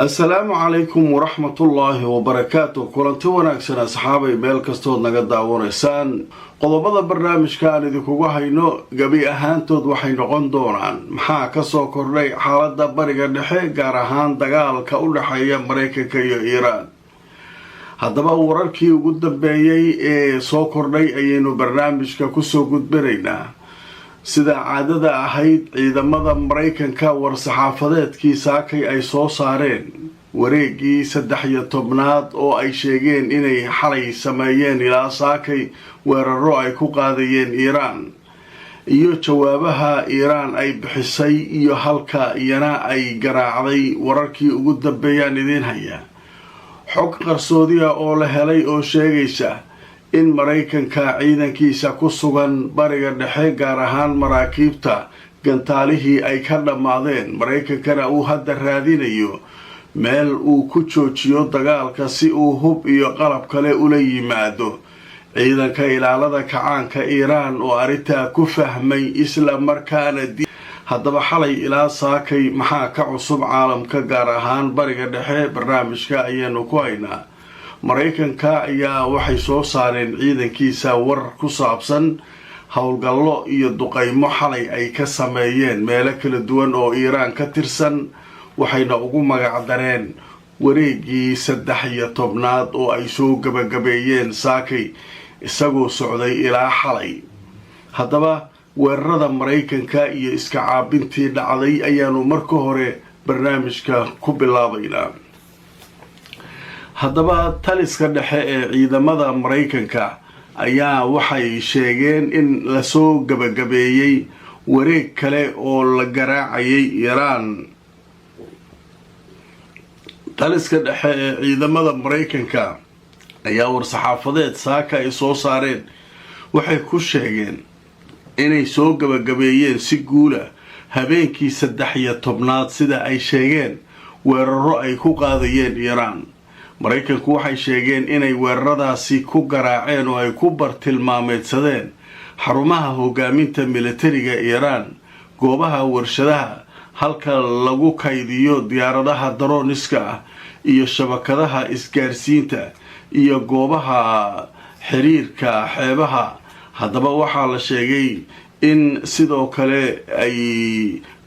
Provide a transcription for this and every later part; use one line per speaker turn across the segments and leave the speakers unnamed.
السلام عليكم ورحمة الله وبركاته كلنتي wanaagsan asxaabay meel kastood naga daawanaysaan qodobada barnaamijkan idinku hayno gabi ahaantood waxay noqon doonaan maxaa ka soo kordhay xaaladda bariga dhexe gaar ahaan dagaalka u dhaxeeya Mareykanka iyo Iiraan haddaba wararkii ugu dambeeyay ee soo kordhay ayaynu barnaamijka ku soo gudbinaynaa sida caadada ahayd ciidamada Mareykanka war-saxaafadeedkii saakay ay soo saareen wareegii 13aad oo ay sheegeen inay xalay sameeyeen ilaa saakay weeraro ay ku qaadayeen Iiraan iyo jawaabaha Iiraan ay bixisay iyo halka iyana ay garaacday wararkii ugu dambeeyay idin haya xog qarsoodi ah oo la helay oo sheegaysa in Mareykanka ciidankiisa ku sugan bariga dhexe gaar ahaan maraakiibta gantaalihii ay ka dhamaadeen Mareykankana uu hadda raadinayo meel uu ku joojiyo dagaalka si uu hub iyo qalab kale ula yimaado ciidanka ilaalada kacaanka Iiraan oo arinta ku fahmay isla markaana haddaba xalay ilaa saakay maxaa ka cusub caalamka gaar ahaan bariga dhexe barnaamijka ayaynu ku haynaa Mareykanka ayaa waxay soo saareen ciidankiisa war ku saabsan howlgallo iyo duqeymo xalay ay ka sameeyeen meelo kala duwan oo Iiraan ka tirsan waxayna ugu magac dareen wareegii 13aad oo ay soo gabagabeeyeen saakay isagoo socday ilaa xalay haddaba weerarada Mareykanka iyo iska caabintii dhacday ayaanu marka hore barnaamijka ku bilaabaynaa haddaba taliska dhexe ee ciidamada Mareykanka ayaa waxay sheegeen in la soo gabagabeeyay wareeg kale oo la garaacayay Iiraan taliska dhexe ee ciidamada Mareykanka ayaa war-saxaafadeed saaka ay soo saareen waxay ku sheegeen inay soo gabagabeeyeen si guula habeenkii 13aad sida ay sheegeen weeraro ay ku qaadayeen Iiraan Mareykanku waxay sheegeen inay weeraradaasi ku garaaceen oo ay ku bartilmaameedsadeen xarumaha hogaaminta militariga Iiraan goobaha warshadaha halka lagu kaydiyo diyaaradaha droniska iyo shabakadaha isgaarsiinta iyo goobaha xiriirka xeebaha haddaba waxaa la sheegay in sidoo kale ay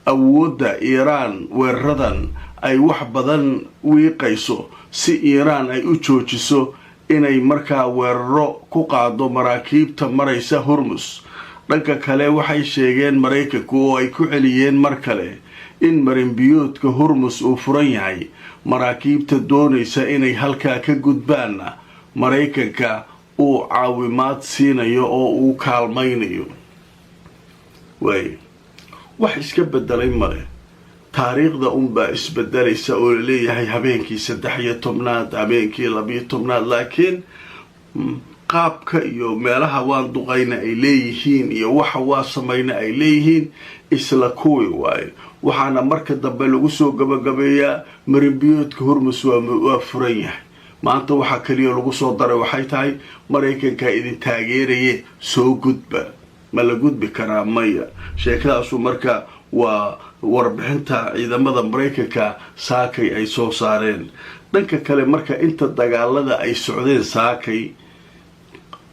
awoodda Iiraan weeraradan ay wax badan wiiqayso si Iiraan ay u joojiso inay markaa weeraro ku qaado maraakiibta maraysa Hormuz dhanka kale waxay sheegeen Mareykanku oo ay ku celiyeen mar kale in marinbiyoodka Hormuz uu furan yahay maraakiibta doonaysa inay halkaa ka gudbaan Mareykanka uu caawimaad siinayo oo uu kaalmaynayo wax iska bedelay male taariikhda unbaa isbedelaysa oo la leeyahay habeenkii 13aad habeenkii 12aad laakiin qaabka iyo meelaha waan duqayna ay leeyihiin iyo waxa waa samayna ay leeyihiin isla kuwi waaye waxaana marka dambe lagu soo gabagabeeyaa marinbiyoodka Hormuz waa furan yahay maanta waxa kaliya lagu soo daray waxay tahay Mareykanka idin taageeraye soo gudba ma la gudbi karaa maya sheekadaasu marka waa warbixinta ciidamada Mareykanka saakay ay soo saareen dhanka kale marka inta dagaalada ay socdeen saakay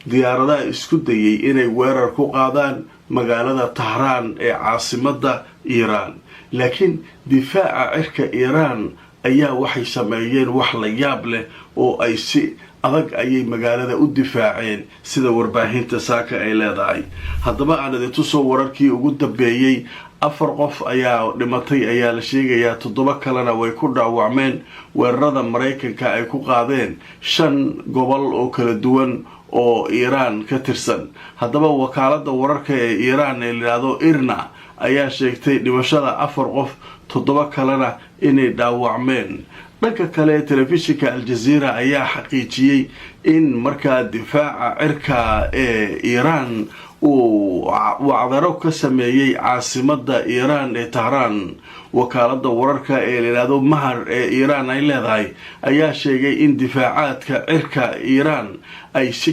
diyaaradaha isku dayay inay weerar ku qaadaan magaalada Tahraan ee caasimadda Iiraan laakiin difaaca cirka Iiraan ayaa waxay sameeyeen wax la yaab leh oo ay si adag ayay magaalada u difaaceen sida warbaahinta saaka ay leedahay haddaba aan idin tuso wararkii ugu dambeeyay 4 qof ayaa dhimatay ayaa la sheegayaa 7 kalena way ku dhaawacmeen weerarada Mareykanka ay ku qaadeen 5 gobol oo kala duwan oo Iiraan ka tirsan haddaba wakaalada wararka ee Iiraan ee yiraahdo IRNA ayaa sheegtay dhimashada 4 qof 7 kalena inay dhaawacmeen dhanka kale telefishinka Al Jazeera ayaa xaqiijiyay in markaa difaaca cirka ee Iiraan uu wacdaro ka sameeyay caasimadda Iiraan ee Tahraan wakaalada wararka ee yiraahdo Mahar ee Iiraan ay leedahay ayaa sheegay in difaacaadka cirka Iiraan ay si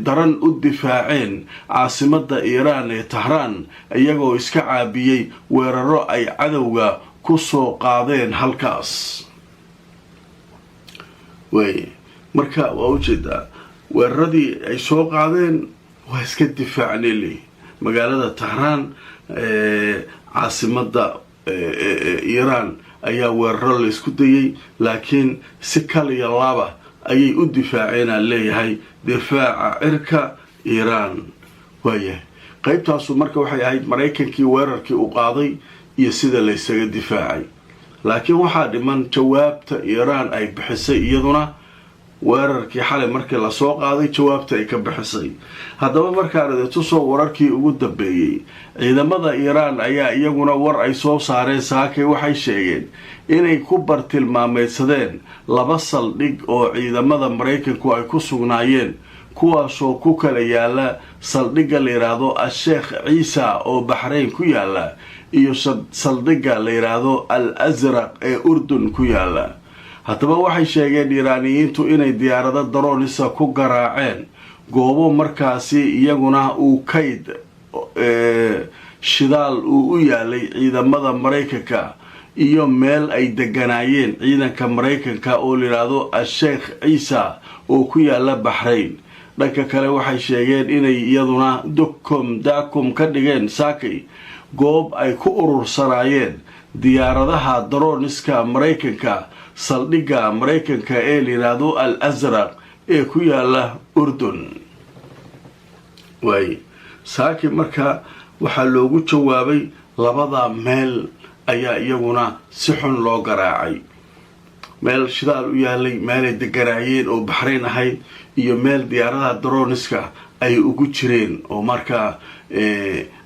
daran u difaaceen caasimadda Iiraan ee Tahraan iyagoo iska caabiyay weeraro ay cadowga ku soo qaadeen halkaas way marka waa u jeedaa weeraradii ay soo qaadeen waa iska difaacnay magaalada Tahraan caasimada Iran ayaa weeraro la isku dayay laakiin si kaliya laba ayay u difaaceen leeyahay difaaca cirka Iran way qaybtaasu marka waxay ahayd Mareykankii weerarkii u qaaday iyo sida la isaga difaacay laakiin waxaa dhiman jawaabta Iran ay bixisay iyaduna weerarkii xalay markii la soo qaaday jawaabta ay ka bixisay haddaba markaa raadto soo wararkii ugu dambeeyay ciidamada Iran ayaa iyaguna war ay soo saareen saakay waxay sheegeen inay ku bartilmaameedsadeen laba saldhig oo ciidamada Mareykanku ay ku sugnaayeen kuwaasoo ku kala yaala saldhigga la yiraahdo Sheikh Ciisa oo Bahrain ku yaala iyo saldhigga la yiraahdo Al-Azraq ee Urdun ku yaala haddaba waxay sheegeen Iiraaniyiintu inay diyaarado daroonisa ku garaaceen goobo markaasi iyaguna uu kayd shidaal uu u yaalay ciidamada Mareykanka iyo meel ay deganaayeen ciidanka Mareykanka oo la yiraahdo Sheikh Ciisa oo ku yaala Bahrain dhanka kale waxay sheegeen inay iyaduna daakum ka dhigeen saakay goob ay ku urursanaayeen diyaaradaha darooniska Mareykanka saldhigga Mareykanka ee la yiraahdo Al-Azraq ee ku yaala Urdun way saakay marka waxaa loogu jawaabay labada meel ayaa iyaguna si xun loo garaacay meel shidaal u yaalay meel ay deganaayeen oo Bahrain ahayd iyo meel diyaaradaha darooniska ay ugu jireen oo marka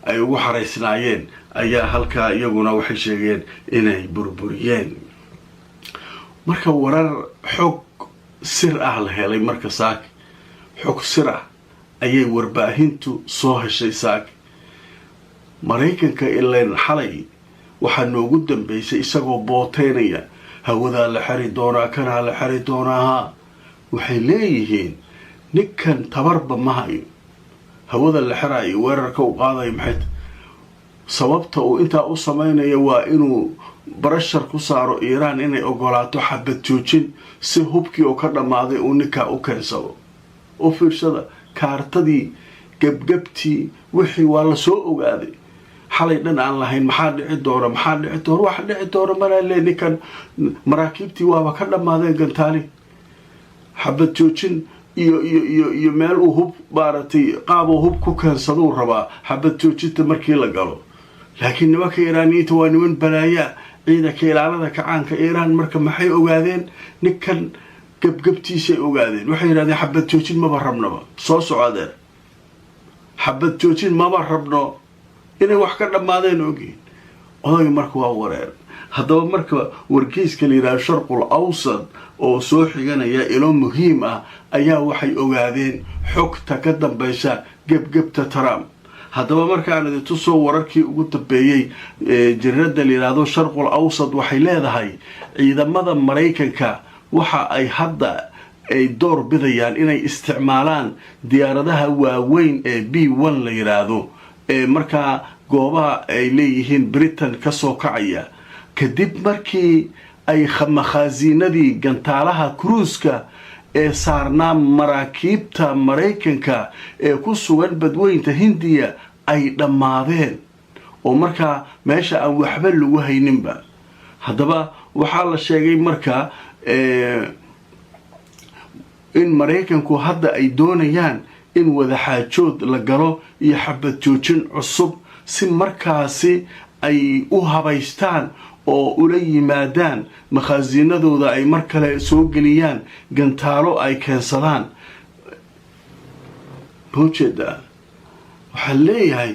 ay ugu xareysnaayeen ayaa halka iyaguna waxay sheegeen inay burburiyeen marka warar xog sir ah la helay marka saak xog sir ah ayay warbaahintu soo heshay saak Mareykanka ileen xalay waxa noogu dambeysay isagoo booteynaya hawada la xiri doonaa kana la xiri doonaa waxay leeyihiin ninkan tabarba ma hayo hawada la xiraayo weerarka u qaaday maxay sababta uu inta u sameeyo waa inuu barashar ku saaro Iran inay ogolaato xabad joojin si hubkii oo ka dhamaaday uu ninka u keensado oo fiirsada kaartadii gabgabtii wixii waa la soo ogaaday xalay dhan aan lahayn maxaa dhici doona wax dhici doona mana leenikan maraakiibtii waaba ka dhamaadeen gantaali xabad joojin iyo meel uu hub baaratay qaab uu hub ku keensado rabaa xabad joojinta markii la galo laakiin nimanka Iiraaniyiinta waa niman balaaya ciidanka ilaalada kacaanka Iran marka maxay ogaadeen ninkan gabgabtiisa ogaadeen waxay yiraahdeen xabad joojin ma rabnaba soo socodeen xabad joojin ma rabno inay wax ka dhamaadeen ogeyn oday marka waa wareer haddaba marka wargeyska la yiraahdo Sharqul Awsad oo soo xiganaya ilo muhiim ah ayaa waxay ogaadeen xogta ka dambaysa gabgabta Trump haddaba markaan idin soo wararkii ugu dambeeyay jirada la yiraahdo Sharqul Awsad waxay leedahay ciidamada Mareykanka waxa ay hadda ay door bidayaan inay isticmaalaan diyaaradaha waaweyn ee B1 la yiraahdo marka goobaha ay leeyihiin Britain ka soo kacaya kadib markii ay makhaasiinadii gantaalaha cruiska ee saarnaa maraakiibta Mareykanka ee ku sugan badweynta Hindiya ay dhamaadeen oo marka meesha aan waxba lagu hayninba haddaba waxaa la sheegay marka in Mareykanku hadda ay doonayaan in wada xaajood la galo iyo xabad joojin cusub si markaasi ay u habaystaan oo ula yimaadaan makhaasiinadooda ay mar kale soo geliyaan gantaalo ay keensadaan boojeeda waxaa leeyahay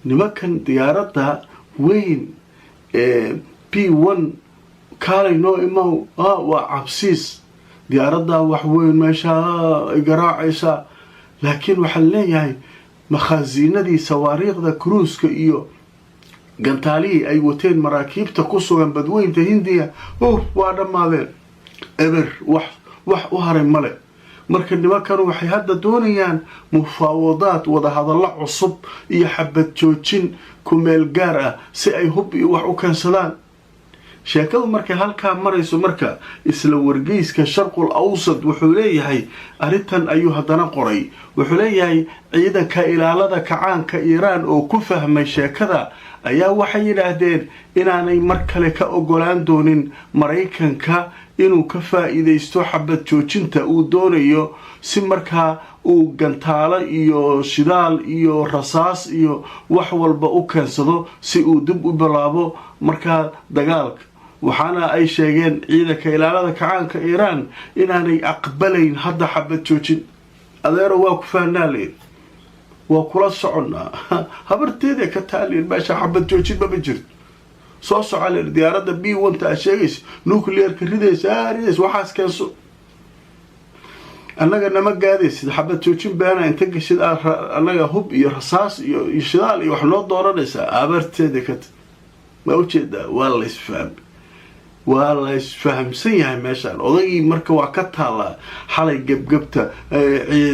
nimankan diyaaradda weyn P1 kaalay noo imaw waa cabsiis diyaaradda wax weyn meesha ay garaacaysa laakiin waxaa leeyahay makhaasiinadii sawaariikhda cruiska iyo gantaalihi ay wateen maraakiibta ku sugan badweynta Hindiya waa dhamaadeen eber wax u haray male marka nimankan waxay hadda doonayaan mufaawadaad wada hadallo cusub iyo xabad joojin ku meel gaar ah si ay hub iyo wax u keensadaan sheekadu markay halkaa marayso marka isla wargeyska sharqul awsad wuxuu leeyahay arrintan ayuu haddana qoray. wuxuu leeyahay ciidanka ilaalada kacaanka iiraan oo ku fahmay sheekada ayaa waxay yidhaahdeen inaanay mar kale ka ogolaan doonin maraykanka inuu ka faa'iidaysto xabad joojinta uu doonayo si markaa uu gantaalo iyo shidaal iyo rasaas iyo wax walba u keensado si uu dib u bilaabo markaa dagaalka. waxaana ay sheegeen ciidanka ilaalada kacaanka iiraan inaanay aqbalayn hadda xabad joojin. adeero waa ku fahnaa leed, waa kula soconnaa, habarteeda ka taaliin meesha xabad joojin ma jirto. soo soco leed diyaaradda B1 aa sheegaysa nuclearka ridaysa waxaas keenso, annaga nama gaadaysid xabad joojin beena inta gashid annaga hub iyo rasaas iyo shidaal iyo wax noo dooranaysaa. habarteeda ka ma ujeedaa waa la isfahamsan yahay meeshaan. odaygii marka waa ka taallaa xalay gebgebta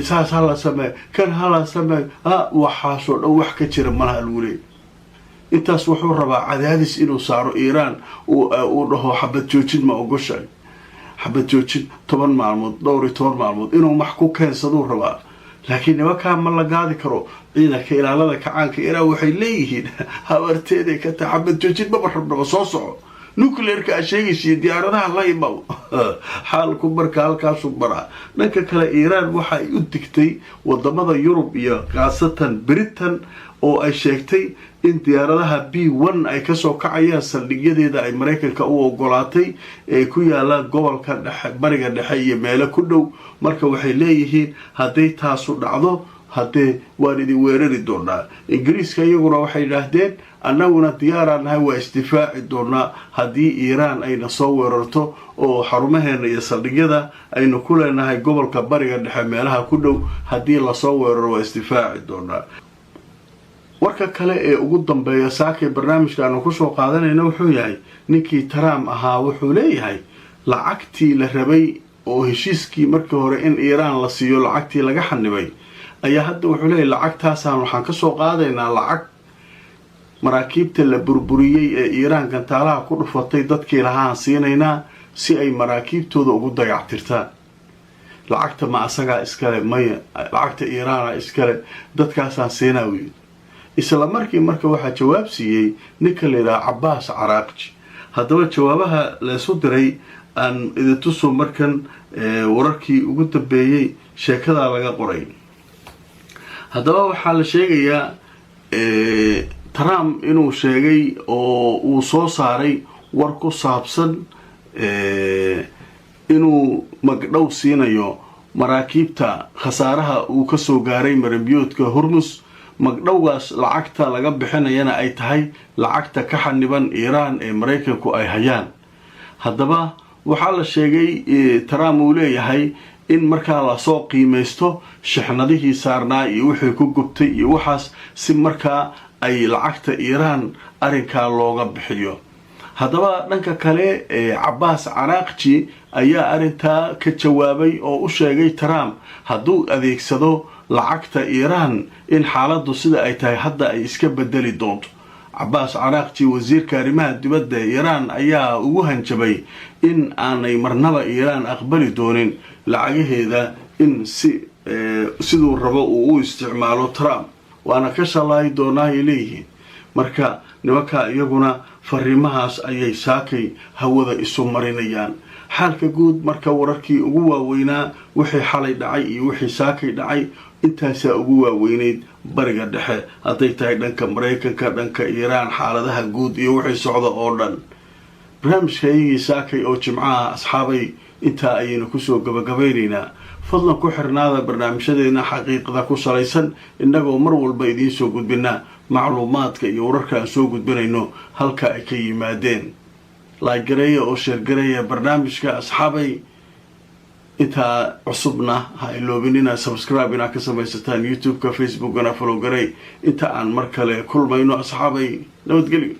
saas hala samee kan hala samee waxaasoo dhan wax ka jira malaha lagu leeyay. intaas wuxuu rabaa cadaadis inuu saaro iiraan uu dhaho xabad joojin ma ogoshahay, xabad joojin 10 maalmood dhowr 10 maalmood inuu wax ku keensaduu rabaa. laakiin nimankaa ma la gaadi karo. ciidanka ilaalada kacaanka iiraan waxay leeyihiin habarteeday ka tahay xabad joojin maba rabnaba, soo soco nuclearka sheegaysiiyo diyaaradaha la imaw. xaalku marka halkaasu baraa. dhanka kale iiraan waxa ay u digtay wadamada yurub iyo khaasatan britain oo ay sheegtay in diyaaradaha B1 ay kasoo kacayaan saldhigyadeeda ay maraykanka u ogolaatay ee ku yaala gobolka dhexe bariga dhexe iyo meelo ku dhow. marka waxay leeyihiin hadday taasu dhacdo haddee waan idin weerari doonaa. ingiriiska iyaguna waxay yidhaahdeen annaguna diyaaraan nahay waa isdifaaci doonaa haddii iiraan ayna soo weerarto oo xarumaheena iyo saldhigyada aynu ku leenahay gobolka bariga dhexe meelaha ku dhow haddii lasoo weeraro waa isdifaaci doonaa. warka kale ee ugu dambeeya saakay barnaamijka aanu kusoo qaadanayna wuxuu yahay ninkii Trump ahaa wuxuu leeyahay lacagtii la rabay oo heshiiskii markii hore in iiraan la siiyo lacagtii laga xanibay ayaa hadda wuxuu leeyahay lacagtaasaan waxaan kasoo qaadaynaa lacag maraakiibta la burburiyey ee iiraan gantaalaha ku dhufatay dadkii lahaan siinaynaa si ay maraakiibtooda ugu dayactirtaan. lacagta ma asagaa iskale maya, lacagta iiraana iskale, dadkaasaan siinaa weyn. isla markii marka waxaa jawaab siiyey ninka la yidhaha Cabbaas Caraaqji. haddaba jawaabaha laysu diray aan idintuso markan wararkii ugu dambeeyey sheekadaa laga qoray. haddaba waxaa la sheegayaa Trump inuu sheegay oo uu soo saaray war ku saabsan inuu magdhow siinayo maraakiibta khasaaraha uu kasoo gaaray maranbiyoodka Hormuz. magdhowgaas lacagta laga bixinayana ay tahay lacagta ka xaniban iiraan ee maraykanku ay hayaan. haddaba waxaa la sheegay Trump uu leeyahay in markaa lasoo qiimaysto shixnadihii saarnaa iyo wixii ku gubtay iyo waxaas si markaa ay lacagta iiraan arrinkaa looga bixiyo. haddaba dhanka kale Cabbaas Caraaqji ayaa arrintaa ka jawaabay oo u sheegay Trump hadduu adeegsado lacagta iiraan in xaaladdu sida ay tahay hadda ay iska bedeli doonto. Cabbaas Caraaqji wasiirka arrimaha dibadda iiraan ayaa ugu hanjabay in aanay marnaba iiraan aqbali doonin lacagaheeda in siduu rabo uu u isticmaalo Trump. waana ka shalaayi doonaa ay leeyihiin. marka nimanka iyaguna fariimahaas ayay saakay hawada isu marinayaan. xaalka guud marka wararkii ugu waaweynaa wixii xalay dhacay iyo wixii saakay dhacay intaasaa ugu waaweynayd bariga dhexe hadday tahay dhanka maraykanka dhanka iiraan xaaladaha guud iyo wixii socda oo dhan. barnaamijka iyagii saakay oo jimcaha asxaabay intaa ayaynu kusoo gabagabaynaynaa. fadlan ku xirnaada barnaamijyadeena xaqiiqda ku salaysan innagoo mar walba idiin soo gudbinaa macluumaadka iyo wararka aan soo gudbinayno halka ay ka yimaadeen. laagareeya oo sheergareeya barnaamijka asxaabay. intaa cusubna ha iloobin inaad subscribe inaad ka samaysataan youtube-ka facebookana follow garey. inta aan mar kale kulmayno asxaabay nabadgelyo.